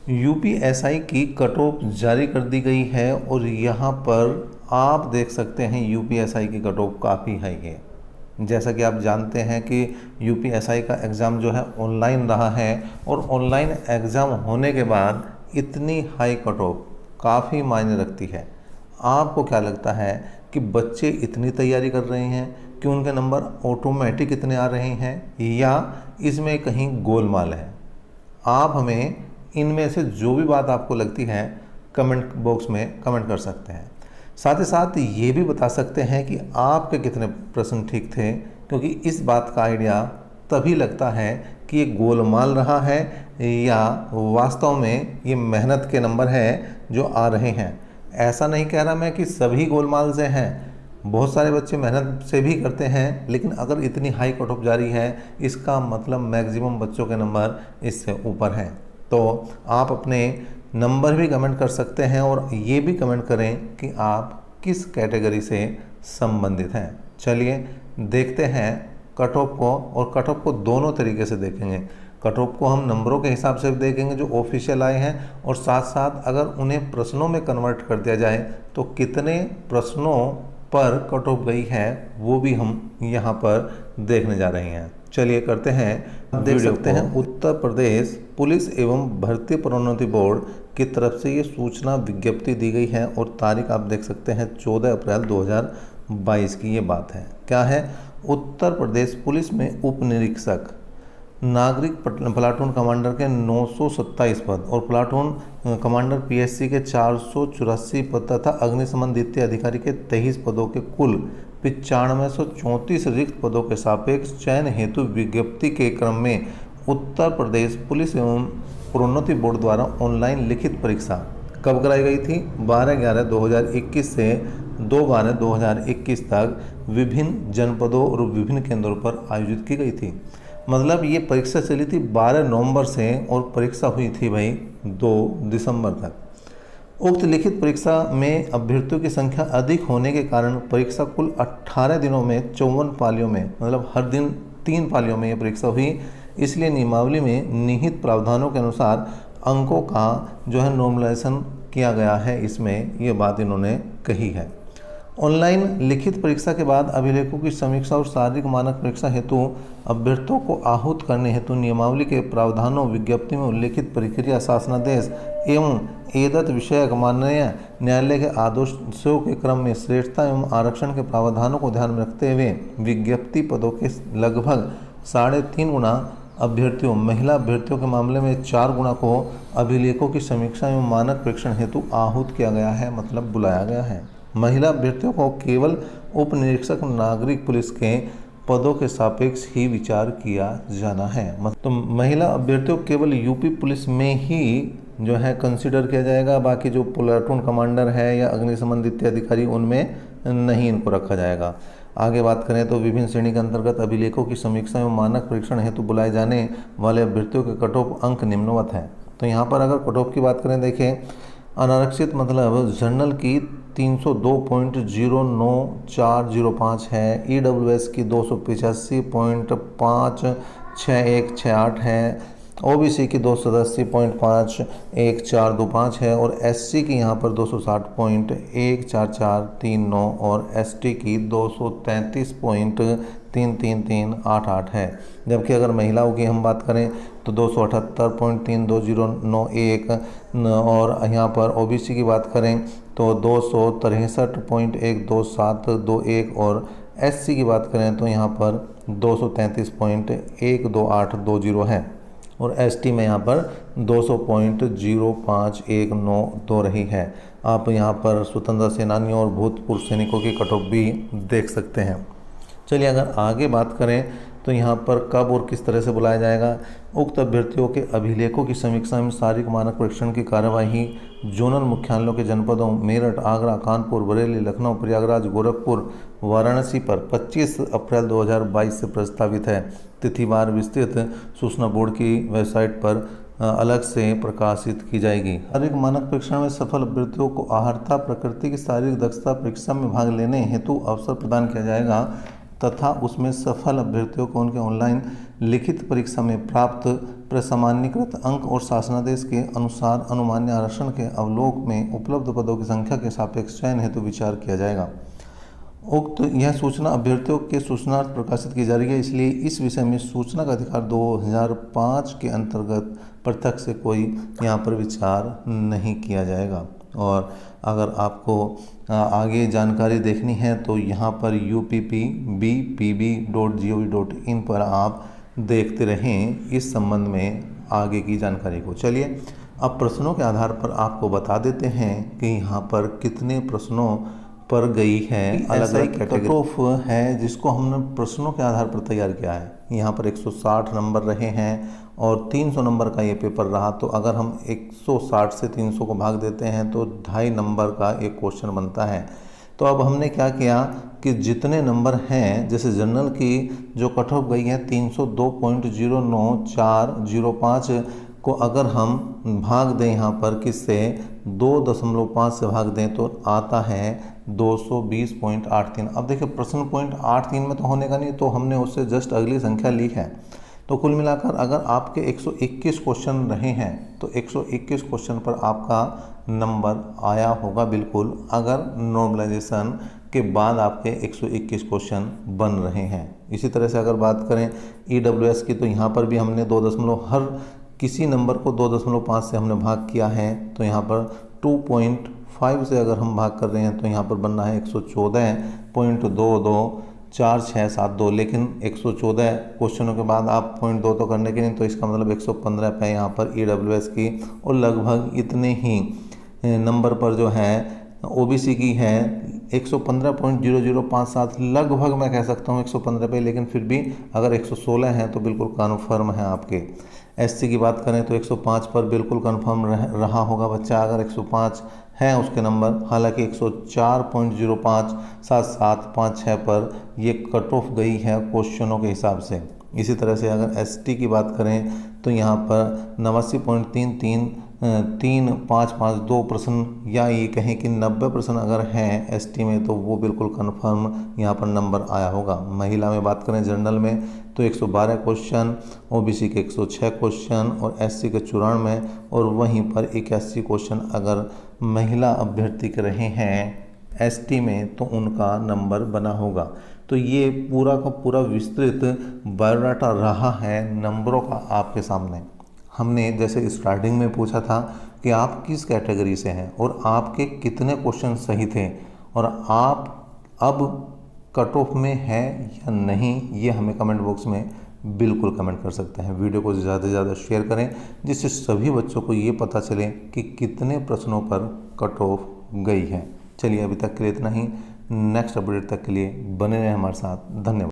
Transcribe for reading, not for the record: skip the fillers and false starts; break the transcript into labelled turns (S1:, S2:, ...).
S1: UPSI की cut off जारी कर दी गई है और यहाँ पर आप देख सकते हैं यूपीएसआई की कट ऑफ काफ़ी हाई है। जैसा कि आप जानते हैं कि यूपीएसआई का एग्ज़ाम जो है ऑनलाइन रहा है और ऑनलाइन एग्ज़ाम होने के बाद इतनी हाई कट ऑफ काफ़ी मायने रखती है। आपको क्या लगता है कि बच्चे इतनी तैयारी कर रहे हैं कि उनके नंबर ऑटोमेटिक इतने आ रहे हैं या इसमें कहीं गोलमाल है? आप हमें इनमें से जो भी बात आपको लगती है कमेंट बॉक्स में कमेंट कर सकते हैं। साथ ही साथ ये भी बता सकते हैं कि आपके कितने प्रश्न ठीक थे, क्योंकि इस बात का आइडिया तभी लगता है कि ये गोलमाल रहा है या वास्तव में ये मेहनत के नंबर हैं जो आ रहे हैं। ऐसा नहीं कह रहा मैं कि सभी गोलमाल से हैं, बहुत सारे बच्चे मेहनत से भी करते हैं, लेकिन अगर इतनी हाई कट ऑफ जारी है इसका मतलब मैक्सिमम बच्चों के नंबर इससे ऊपर हैं। तो आप अपने नंबर भी कमेंट कर सकते हैं और ये भी कमेंट करें कि आप किस कैटेगरी से संबंधित हैं। चलिए देखते हैं कट ऑफ को, और कट ऑफ को दोनों तरीके से देखेंगे। कट ऑफ को हम नंबरों के हिसाब से भी देखेंगे जो ऑफिशियल आए हैं, और साथ साथ अगर उन्हें प्रश्नों में कन्वर्ट कर दिया जाए तो कितने प्रश्नों पर कट ऑफ गई है वो भी हम यहाँ पर देखने जा रहे हैं। चलिए करते हैं। आप देख सकते हैं उत्तर प्रदेश पुलिस एवं भर्ती प्रोन्नति बोर्ड की तरफ से ये सूचना विज्ञप्ति दी गई है और तारीख आप देख सकते हैं 14 अप्रैल 2022 की ये बात है। क्या है? उत्तर प्रदेश पुलिस में उप निरीक्षक नागरिक प्लाटून कमांडर के 927 पद और प्लाटून कमांडर पीएससी के 484 पद तथा अग्निशमन द्वितीय अधिकारी के 23 पदों के कुल 9534 रिक्त पदों के सापेक्ष चयन हेतु विज्ञप्ति के क्रम में उत्तर प्रदेश पुलिस एवं प्रोन्नति बोर्ड द्वारा ऑनलाइन लिखित परीक्षा कब कराई गई थी? 12/11/2021 से 2/12/2021 तक विभिन्न जनपदों और विभिन्न केंद्रों पर आयोजित की गई थी। मतलब ये परीक्षा चली थी 12 नवंबर से और परीक्षा हुई थी भाई 2 दिसंबर तक। उक्त लिखित परीक्षा में अभ्यर्थियों की संख्या अधिक होने के कारण परीक्षा कुल 18 दिनों में 54 पालियों में, मतलब हर दिन 3 पालियों में ये परीक्षा हुई। इसलिए नियमावली में निहित प्रावधानों के अनुसार अंकों का जो है नॉर्मलाइजेशन किया गया है, इसमें ये बात इन्होंने कही है। ऑनलाइन लिखित परीक्षा के बाद अभिलेखों की समीक्षा और शारीरिक मानक परीक्षा हेतु अभ्यर्थियों को आहूत करने हेतु नियमावली के प्रावधानों विज्ञप्ति में उल्लेखित प्रक्रिया शासनादेश एवं एतत् विषयक माननीय न्यायालय के आदेशों के क्रम में श्रेष्ठता एवं आरक्षण के प्रावधानों को ध्यान में रखते हुए विज्ञप्ति पदों के लगभग 3.5 गुना अभ्यर्थियों, महिला अभ्यर्थियों के मामले में 4 गुना को अभिलेखों की समीक्षा एवं मानक परीक्षण हेतु आहूत किया गया है, मतलब बुलाया गया है। महिला अभ्यर्थियों को केवल उप निरीक्षक नागरिक पुलिस के पदों के सापेक्ष ही विचार किया जाना है। तो महिला अभ्यर्थियों को केवल यूपी पुलिस में ही जो है कंसिडर किया जाएगा, बाकी जो प्लाटून कमांडर है या अग्निशमन द्वितीय अधिकारी उनमें नहीं इनको रखा जाएगा। आगे बात करें तो विभिन्न श्रेणी के अंतर्गत अभिलेखों की समीक्षा एवं मानक परीक्षण हेतु बुलाए जाने वाले अभ्यर्थियों के कट ऑफ अंक निम्नवत हैं। तो यहाँ पर अगर कट ऑफ की बात करें, देखें अनारक्षित मतलब जनरल की 302.09405 है, ईडब्ल्यूएस की 285.56168 है, ओबीसी की 280.51425 है और एससी की यहाँ पर 260.14439 और एसटी की 233.33388 है। जबकि अगर महिलाओं की हम बात करें तो 278.32091 और यहाँ पर ओबीसी की बात करें तो 263.12721 और एससी की बात करें तो यहाँ पर 233.12820 है और एसटी में यहाँ पर 200.05192 रही है। आप यहाँ पर स्वतंत्रता सेनानियों और भूतपूर्व सैनिकों की कट ऑफ भी देख सकते हैं। चलिए अगर आगे बात करें तो यहाँ पर कब और किस तरह से बुलाया जाएगा। उक्त अभ्यर्थियों के अभिलेखों की समीक्षा में शारीरिक मानक परीक्षण की कार्यवाही जोनल मुख्यालयों के जनपदों मेरठ, आगरा, कानपुर, बरेली, लखनऊ, प्रयागराज, गोरखपुर, वाराणसी पर 25 अप्रैल 2022 से प्रस्तावित है। तिथिवार विस्तृत सूचना बोर्ड की वेबसाइट पर अलग से प्रकाशित की जाएगी। शारीरिक मानक परीक्षण में सफल अभ्यर्थियों को आहर्ता प्रकृति की शारीरिक दक्षता परीक्षा में भाग लेने हेतु अवसर प्रदान किया जाएगा तथा उसमें सफल अभ्यर्थियों को उनके ऑनलाइन लिखित परीक्षा में प्राप्त प्रसामान्यकृत अंक और शासनादेश के अनुसार अनुमान्य आरक्षण के अवलोक में उपलब्ध पदों की संख्या के सापेक्ष चयन हेतु विचार किया जाएगा। उक्त यह सूचना अभ्यर्थियों के सूचनार्थ प्रकाशित की जा रही है, इसलिए इस विषय में सूचना का अधिकार 2005 के अंतर्गत प्रत्यक्ष से कोई यहाँ पर विचार नहीं किया जाएगा। और अगर आपको आगे जानकारी देखनी है तो यहाँ पर uppbpb.gov.in पर आप देखते रहें इस संबंध में आगे की जानकारी को। चलिए अब प्रश्नों के आधार पर आपको बता देते हैं कि यहाँ पर कितने प्रश्नों पर गई है अलग अलग कैटेगरी कट ऑफ है जिसको हमने प्रश्नों के आधार पर तैयार किया है। यहाँ पर 160 नंबर रहे हैं और 300 नंबर का ये पेपर रहा। तो अगर हम 160 से 300 को भाग देते हैं तो 2.5 नंबर का एक क्वेश्चन बनता है। तो अब हमने क्या किया कि जितने नंबर हैं, जैसे जनरल की जो कट ऑफ गई है 302.09405 को अगर हम भाग दें यहाँ पर किससे 2.5 से भाग दें तो आता है 220.83। अब देखिए प्रश्न 0.83 में तो होने का नहीं, तो हमने उससे जस्ट अगली संख्या ली है। तो कुल मिलाकर अगर आपके 121 क्वेश्चन रहे हैं तो 121 क्वेश्चन पर आपका नंबर आया होगा बिल्कुल, अगर नॉर्मलाइजेशन के बाद आपके 121 क्वेश्चन बन रहे हैं। इसी तरह से अगर बात करें EWS की, तो यहाँ पर भी हमने हर किसी नंबर को 2.5 से हमने भाग किया है। तो यहाँ पर 2.5 से अगर हम भाग कर रहे हैं तो यहाँ पर बनना है 114.224672। लेकिन 114 क्वेश्चनों के बाद आप 0.2 तो करने के नहीं, तो इसका मतलब 115 पे यहाँ पर EWS की, और लगभग इतने ही नंबर पर जो है OBC की है 115.0057, लगभग मैं कह सकता हूँ 115 पे। लेकिन फिर भी अगर 116 है तो बिल्कुल कन्फर्म है आपके। SC की बात करें तो 105 पर बिल्कुल कन्फर्म रहा होगा बच्चा, अगर 105 है उसके नंबर। हालांकि 104.057756 पर ये कट ऑफ गई है क्वेश्चनों के हिसाब से। इसी तरह से अगर ST की बात करें तो यहाँ पर 89.33552 प्रश्न, या ये कहें कि 90 प्रश्न अगर हैं ST में तो वो बिल्कुल कंफर्म यहाँ पर नंबर आया होगा। महिला में बात करें जनरल में तो 112 क्वेश्चन, OBC के 106 क्वेश्चन और SC के 94, और वहीं पर 81 क्वेश्चन अगर महिला अभ्यर्थी के रहे हैं ST में तो उनका नंबर बना होगा। तो ये पूरा का पूरा विस्तृत बायोडाटा रहा है नंबरों का आपके सामने। हमने जैसे स्टार्टिंग में पूछा था कि आप किस कैटेगरी से हैं और आपके कितने क्वेश्चन सही थे, और आप अब कट ऑफ में है या नहीं, ये हमें कमेंट बॉक्स में बिल्कुल कमेंट कर सकते हैं। वीडियो को ज़्यादा से ज़्यादा शेयर करें जिससे सभी बच्चों को ये पता चले कि कितने प्रश्नों पर कट ऑफ गई है। चलिए अभी तक के लिए इतना ही। नेक्स्ट अपडेट तक के लिए बने रहें हमारे साथ। धन्यवाद।